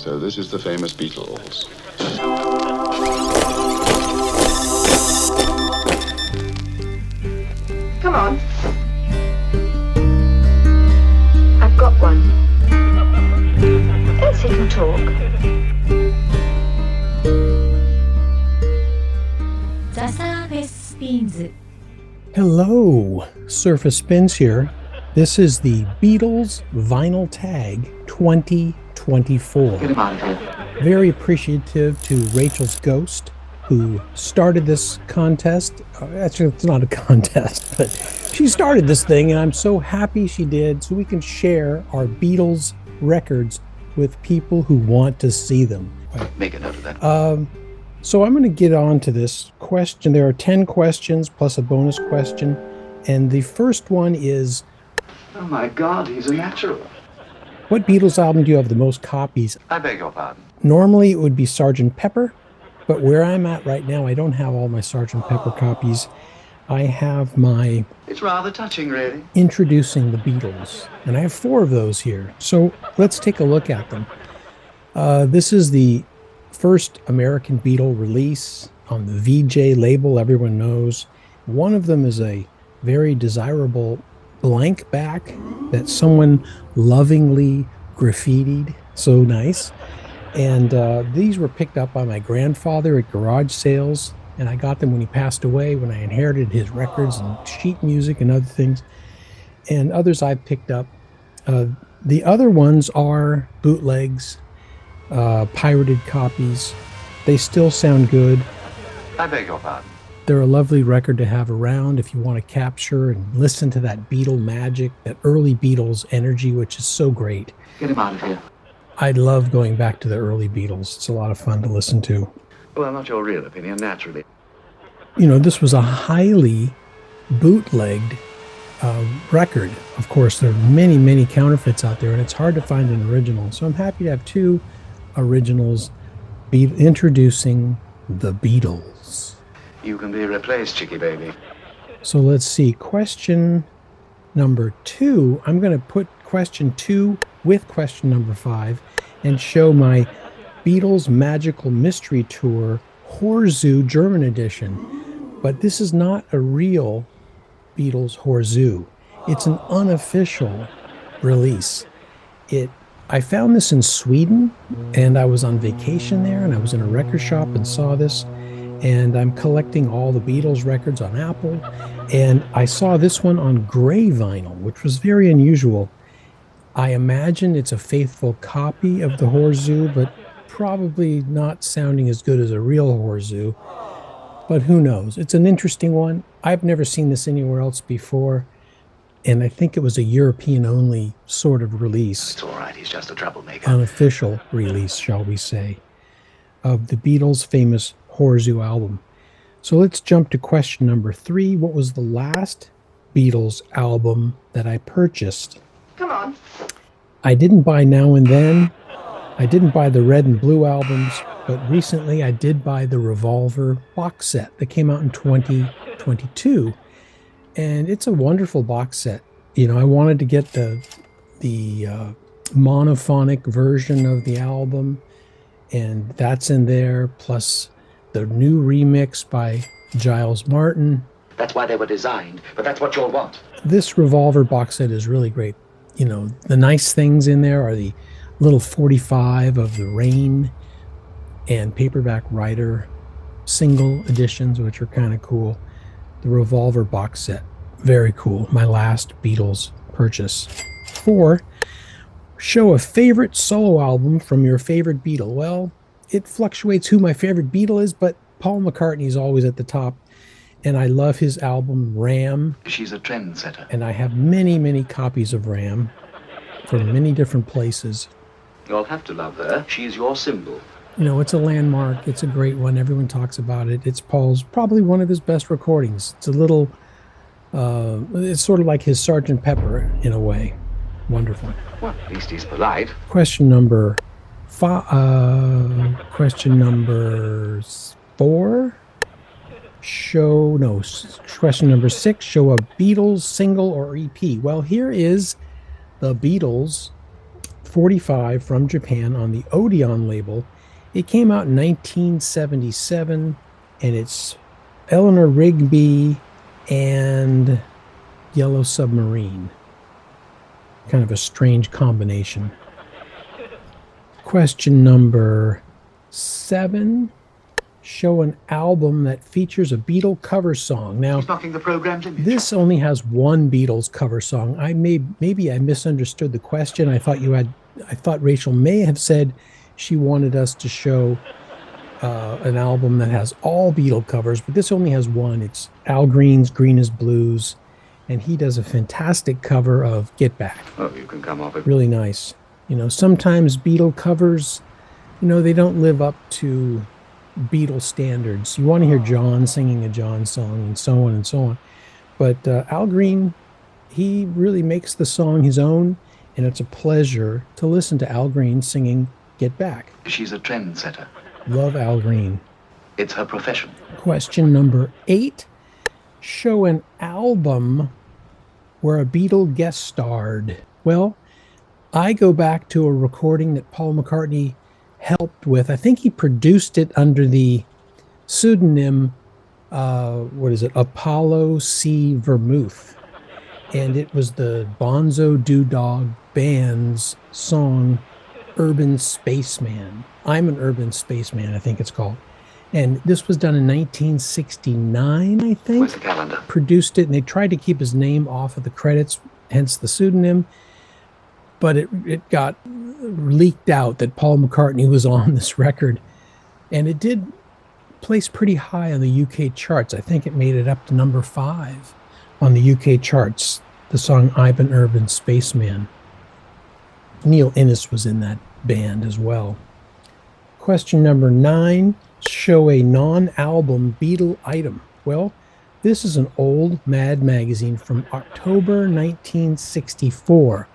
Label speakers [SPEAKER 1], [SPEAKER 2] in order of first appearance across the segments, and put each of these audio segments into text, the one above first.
[SPEAKER 1] So this is the famous Beatles.
[SPEAKER 2] Come on. I've got one. Don't sit and talk.
[SPEAKER 3] The Surface Spins.
[SPEAKER 4] Hello, Surface Spins here. This is the Beatles Vinyl Tag 2024.
[SPEAKER 5] Get him out of here.
[SPEAKER 4] Very appreciative to Rachel's Ghost, who started this contest. Actually, it's not a contest, but she started this thing, and I'm so happy she did, so we can share our Beatles records with people who want to see them.
[SPEAKER 5] Make a note of that.
[SPEAKER 4] So I'm going to get on to this question. There are 10 questions plus a bonus question, and the first one is,
[SPEAKER 5] Oh my God, he's a natural.
[SPEAKER 4] what Beatles album do you have the most copies?
[SPEAKER 5] I beg your pardon.
[SPEAKER 4] Normally it would be Sgt. Pepper, but where I'm at right now, I don't have all my Sgt. Pepper copies. I have my
[SPEAKER 5] It's rather touching, really.
[SPEAKER 4] Introducing the Beatles, and I have 4 of those here. So let's take a look at them. This is the first American Beatle release on the VJ label, everyone knows. One of them is a very desirable blank back that someone lovingly graffitied. So nice. And these were picked up by my grandfather at garage sales, and I got them when he passed away, when I inherited his records and sheet music and other things. And others I picked up. The other ones are bootlegs, pirated copies. They still sound good.
[SPEAKER 5] I beg your pardon.
[SPEAKER 4] They're a lovely record to have around if you want to capture and listen to that Beatle magic, that early Beatles energy, which is so great.
[SPEAKER 5] Get him out of here.
[SPEAKER 4] I love going back to the early Beatles. It's a lot of fun to listen to.
[SPEAKER 5] Well, not your real opinion, naturally.
[SPEAKER 4] You know, this was a highly bootlegged record. Of course, there are many, many counterfeits out there, and it's hard to find an original. So I'm happy to have 2 originals introducing the Beatles.
[SPEAKER 5] You can be replaced, Chicky baby.
[SPEAKER 4] So let's see. Question number 2. I'm going to put question 2 with question number 5 and show my Beatles Magical Mystery Tour Horzu German edition. But this is not a real Beatles Horzu. It's an unofficial release. I found this in Sweden, and I was on vacation there, and I was in a record shop and saw this, and I'm collecting all the Beatles records on Apple, and I saw this one on gray vinyl, which was very unusual. I imagine it's a faithful copy of the Horzu, but probably not sounding as good as a real Horzu, but who knows? It's an interesting one. I've never seen this anywhere else before, and I think it was a European-only sort of release.
[SPEAKER 5] It's all right, he's just a troublemaker.
[SPEAKER 4] Unofficial release, shall we say, of the Beatles' famous Horzu album. So let's jump to question number 3. What was the last Beatles album that I purchased?
[SPEAKER 2] Come on.
[SPEAKER 4] I didn't buy Now and Then. I didn't buy the Red and Blue albums, but recently I did buy the Revolver box set that came out in 2022. And it's a wonderful box set. You know, I wanted to get the monophonic version of the album, and that's in there, plus the new remix by Giles Martin.
[SPEAKER 5] That's why they were designed, but that's what you'll want.
[SPEAKER 4] This Revolver box set is really great. You know, the nice things in there are the little 45 of The Rain and Paperback Writer single editions, which are kind of cool. The Revolver box set, very cool. My last Beatles purchase. 4, show a favorite solo album from your favorite Beatle. Well, it fluctuates who my favorite Beatle is, but Paul McCartney is always at the top, and I love his album Ram.
[SPEAKER 5] She's a trendsetter.
[SPEAKER 4] And I have many, many copies of Ram from many different places.
[SPEAKER 5] You'll have to love her. She's your symbol.
[SPEAKER 4] You know, it's a landmark. It's a great one. Everyone talks about it. It's Paul's, probably one of his best recordings. It's a little, it's sort of like his Sgt. Pepper in a way. Wonderful.
[SPEAKER 5] Well, at least he's polite.
[SPEAKER 4] Question number 4. Question number 6. Show a Beatles single or EP. Well, here is the Beatles' 45 from Japan on the Odeon label. It came out in 1977, and it's Eleanor Rigby and Yellow Submarine. Kind of a strange combination. Question number 7. Show an album that features a Beatle cover song. Now,
[SPEAKER 5] He's knocking the program's image.
[SPEAKER 4] this only has one Beatles cover song. Maybe I misunderstood the question. I thought Rachel may have said she wanted us to show an album that has all Beatle covers, but this only has one. It's Al Green's Green is Blues, and he does a fantastic cover of Get Back.
[SPEAKER 5] Oh, you can come off it.
[SPEAKER 4] Really nice. Sometimes Beatle covers, they don't live up to Beatle standards. You want to hear John singing a John song and so on and so on. But Al Green, he really makes the song his own, and it's a pleasure to listen to Al Green singing Get Back.
[SPEAKER 5] She's a trendsetter.
[SPEAKER 4] Love Al Green.
[SPEAKER 5] It's her profession.
[SPEAKER 4] Question number 8. Show an album where a Beatle guest starred. Well, I go back to a recording that Paul McCartney helped with. I think he produced it under the pseudonym, Apollo C. Vermouth. And it was the Bonzo Doo-Dog Band's song, Urban Spaceman. I'm an Urban Spaceman, I think it's called. And this was done in 1969, I think.
[SPEAKER 5] Where's the calendar?
[SPEAKER 4] Produced it, and they tried to keep his name off of the credits, hence the pseudonym. But it got leaked out that Paul McCartney was on this record. And it did place pretty high on the UK charts. I think it made it up to number 5 on the UK charts, the song I'm an Urban Spaceman. Neil Innes was in that band as well. Question number 9. Show a non-album Beatle item. Well, this is an old Mad magazine from October 1964.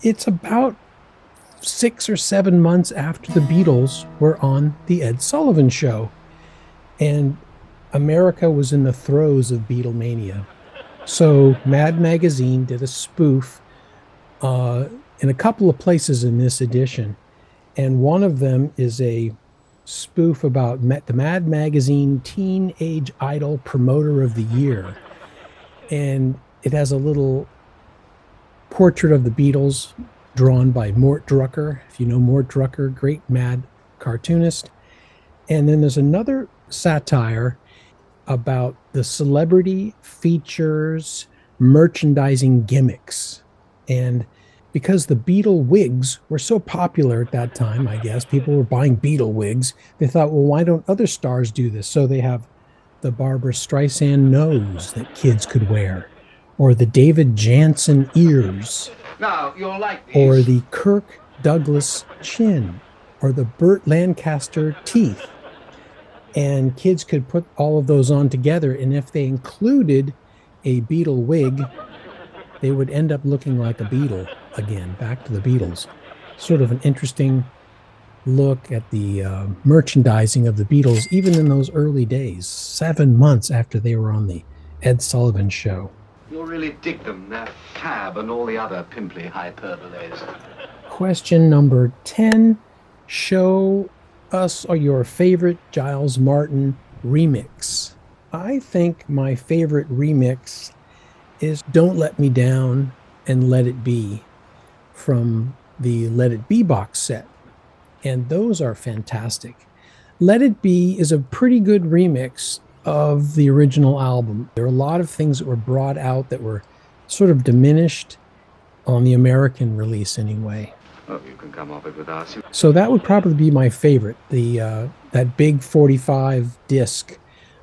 [SPEAKER 4] It's about 6 or 7 months after the Beatles were on the Ed Sullivan Show. And America was in the throes of Beatlemania. So Mad Magazine did a spoof in a couple of places in this edition. And one of them is a spoof about the Mad Magazine Teenage Idol Promoter of the Year. And it has a little portrait of the Beatles drawn by Mort Drucker. If you know Mort Drucker, great Mad cartoonist. And then there's another satire about the celebrity features merchandising gimmicks. And because the Beatle wigs were so popular at that time, I guess, people were buying Beatle wigs, they thought, well, why don't other stars do this? So they have the Barbra Streisand nose that kids could wear, or the David Jansen ears,
[SPEAKER 5] Now, you'll like these.
[SPEAKER 4] or the Kirk Douglas chin, or the Burt Lancaster teeth. And kids could put all of those on together, and if they included a Beatle wig, they would end up looking like a Beatle again, back to the Beatles. Sort of an interesting look at the merchandising of the Beatles, even in those early days, 7 months after they were on the Ed Sullivan Show.
[SPEAKER 5] You'll really dig them, their fab and all the other pimply hyperboles.
[SPEAKER 4] Question number 10. Show us your favorite Giles Martin remix. I think my favorite remix is Don't Let Me Down and Let It Be from the Let It Be box set. And those are fantastic. Let It Be is a pretty good remix of the original album. There are a lot of things that were brought out that were sort of diminished on the American release anyway.
[SPEAKER 5] Oh, you can come off it with us.
[SPEAKER 4] So that would probably be my favorite, that big 45 disc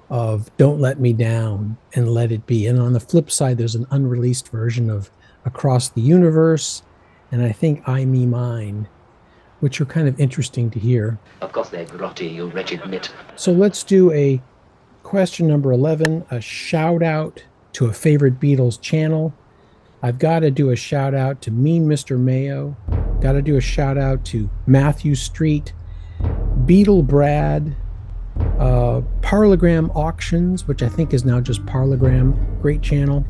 [SPEAKER 4] of Don't Let Me Down and Let It Be. And on the flip side, there's an unreleased version of Across the Universe, and I think I, Me, Mine, which are kind of interesting to hear.
[SPEAKER 5] Of course they're grotty, you wretched mitt.
[SPEAKER 4] So let's do a question number 11, a shout out to a favorite Beatles channel. I've got to do a shout out to Mean Mr. Mayo. Got to do a shout out to Matthew Street, Beatle Brad, Parlogram Auctions, which I think is now just Parlogram. Great channel.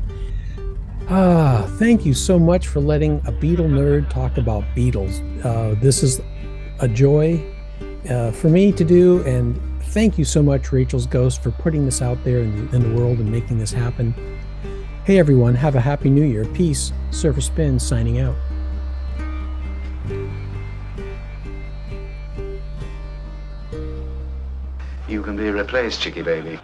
[SPEAKER 4] Thank you so much for letting a Beatle nerd talk about Beatles. This is a joy for me to do, and thank you so much, Rachel's Ghost, for putting this out there in the world and making this happen. Hey everyone, have a happy new year. Peace. Surfer Spin signing out.
[SPEAKER 5] You can be replaced, Chicky baby.